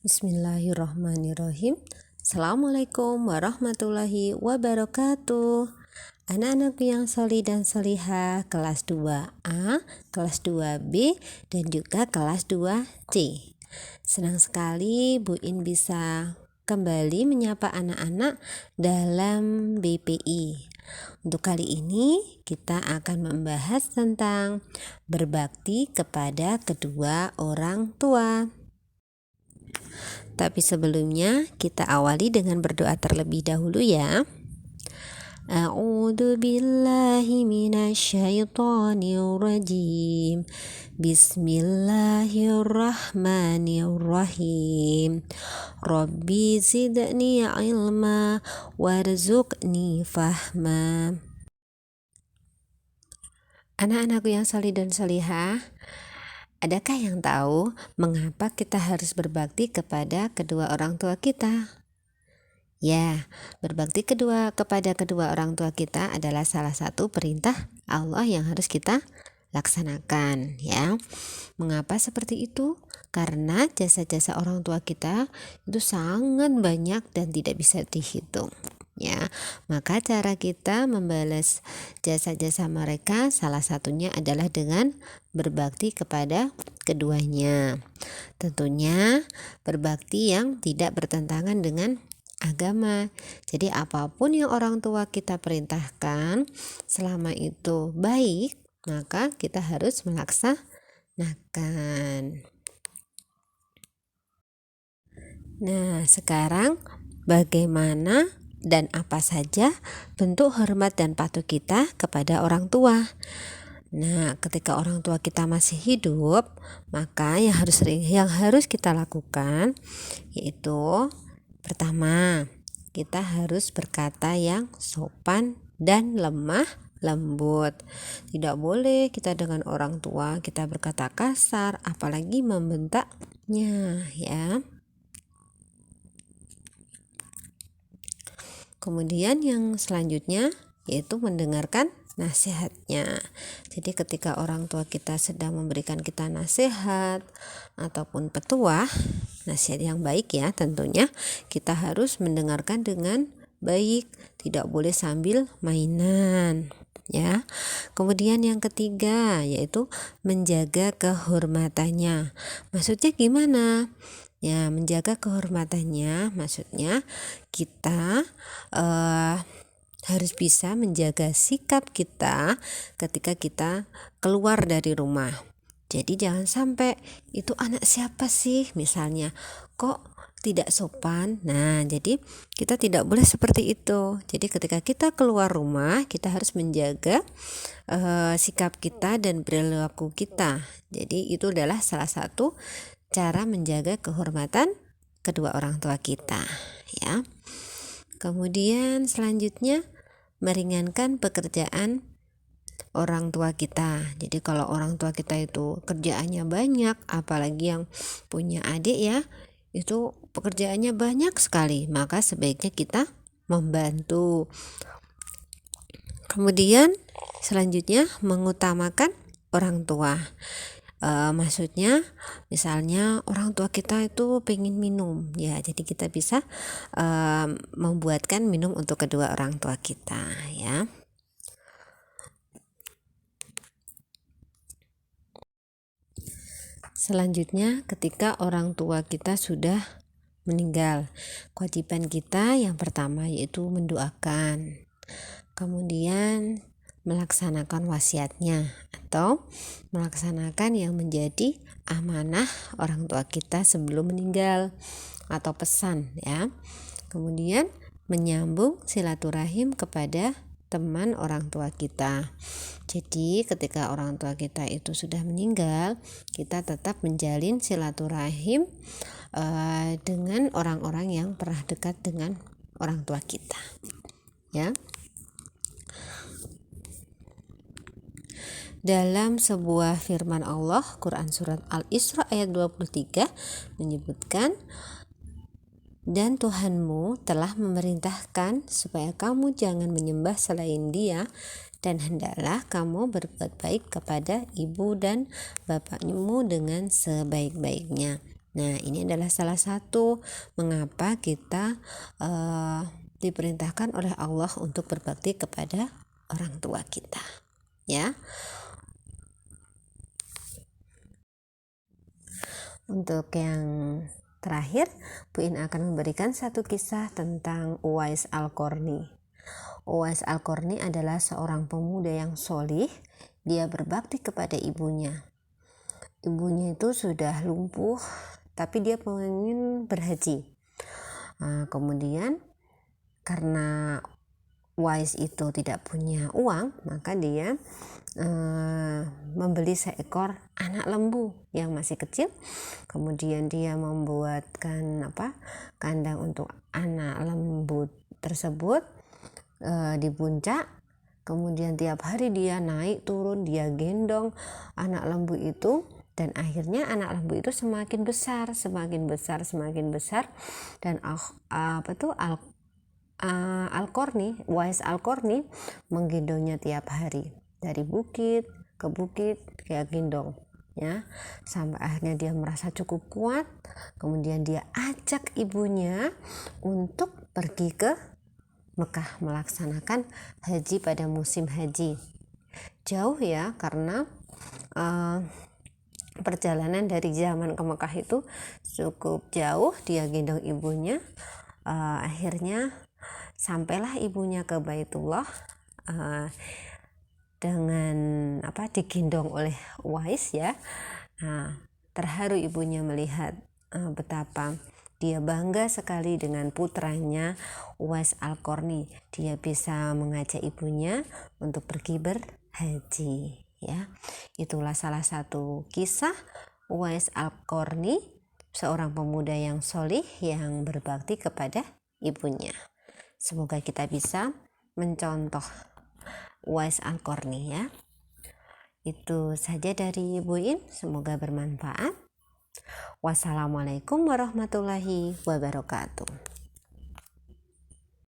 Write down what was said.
Bismillahirrahmanirrahim. Assalamualaikum warahmatullahi wabarakatuh. Anak-anakku yang solih dan solihah kelas 2A, kelas 2B, dan juga kelas 2C. Senang sekali Bu In bisa kembali menyapa anak-anak dalam BPI. Untuk kali ini kita akan membahas tentang berbakti kepada kedua orang tua. Tapi sebelumnya kita awali dengan berdoa terlebih dahulu ya. A'udzu billahi minasyaitonir rajim. Bismillahirrahmanirrahim. Rabbi zidni ilma warzuqni fahma. Anak-anakku yang salih dan salihah, adakah yang tahu mengapa kita harus berbakti kepada kedua orang tua kita? Ya, berbakti kepada kedua orang tua kita adalah salah satu perintah Allah yang harus kita laksanakan ya. Mengapa seperti itu? Karena jasa-jasa orang tua kita itu sangat banyak dan tidak bisa dihitung. Ya, maka cara kita membalas jasa-jasa mereka salah satunya adalah dengan berbakti kepada keduanya. Tentunya berbakti yang tidak bertentangan dengan agama. Jadi apapun yang orang tua kita perintahkan, selama itu baik, maka kita harus melaksanakan. Nah, sekarang bagaimana dan apa saja bentuk hormat dan patuh kita kepada orang tua? Nah, ketika orang tua kita masih hidup, maka yang harus kita lakukan yaitu pertama, kita harus berkata yang sopan dan lemah lembut. Tidak boleh kita dengan orang tua kita berkata kasar, apalagi membentaknya ya. Kemudian yang selanjutnya yaitu mendengarkan nasihatnya. Jadi ketika orang tua kita sedang memberikan kita nasihat ataupun petuah, nasihat yang baik ya, tentunya kita harus mendengarkan dengan baik, tidak boleh sambil mainan ya. Kemudian yang ketiga yaitu menjaga kehormatannya. Maksudnya gimana? Ya, menjaga kehormatannya maksudnya kita harus bisa menjaga sikap kita ketika kita keluar dari rumah. Jadi jangan sampai itu anak siapa sih misalnya, kok tidak sopan. Nah, jadi kita tidak boleh seperti itu. Jadi ketika kita keluar rumah, kita harus menjaga sikap kita dan perilaku kita. Jadi itu adalah salah satu cara menjaga kehormatan kedua orang tua kita ya. Kemudian selanjutnya meringankan pekerjaan orang tua kita. Jadi kalau orang tua kita itu kerjaannya banyak, apalagi yang punya adik ya, itu pekerjaannya banyak sekali, maka sebaiknya kita membantu. Kemudian selanjutnya mengutamakan orang tua. Maksudnya misalnya orang tua kita itu pengen minum ya, jadi kita bisa membuatkan minum untuk kedua orang tua kita ya. Selanjutnya ketika orang tua kita sudah meninggal, kewajiban kita yang pertama yaitu mendoakan, kemudian melaksanakan wasiatnya atau melaksanakan yang menjadi amanah orang tua kita sebelum meninggal atau pesan ya. Kemudian menyambung silaturahim kepada teman orang tua kita. Jadi ketika orang tua kita itu sudah meninggal, kita tetap menjalin silaturahim dengan orang-orang yang pernah dekat dengan orang tua kita ya. Dalam sebuah firman Allah, Quran surat Al-Isra ayat 23 menyebutkan, dan Tuhanmu telah memerintahkan supaya kamu jangan menyembah selain Dia, dan hendaklah kamu berbuat baik kepada ibu dan bapakmu dengan sebaik-baiknya. Nah, ini adalah salah satu mengapa kita diperintahkan oleh Allah untuk berbakti kepada orang tua kita, ya. Untuk yang terakhir, Bu In akan memberikan satu kisah tentang Uwais Al-Qarni. Uwais Al-Qarni adalah seorang pemuda yang solih. Dia berbakti kepada ibunya. Ibunya itu sudah lumpuh, tapi dia pengen berhaji. Kemudian karena Uwais itu tidak punya uang, maka dia membeli seekor anak lembu yang masih kecil. Kemudian dia membuatkan kandang untuk anak lembu tersebut di puncak. Kemudian tiap hari dia naik turun, dia gendong anak lembu itu, dan akhirnya anak lembu itu semakin besar dan Uwais Al-Qarni menggendongnya tiap hari dari bukit ke bukit, kayak gendong, ya, sampai akhirnya dia merasa cukup kuat. Kemudian dia ajak ibunya untuk pergi ke Mekah melaksanakan haji pada musim haji. Jauh ya, karena perjalanan dari zaman ke Mekah itu cukup jauh. Dia gendong ibunya, akhirnya sampailah ibunya ke Baitullah dengan digendong oleh Uwais, ya. Terharu ibunya melihat betapa dia bangga sekali dengan putranya Uwais Al-Qarni. Dia bisa mengajak ibunya untuk pergi berhaji, ya. Itulah salah satu kisah Uwais Al-Qarni, seorang pemuda yang solih yang berbakti kepada ibunya. Semoga kita bisa mencontoh Uwais Al-Qarni, ya. Itu saja dari Bu In, semoga bermanfaat. Wassalamualaikum warahmatullahi wabarakatuh.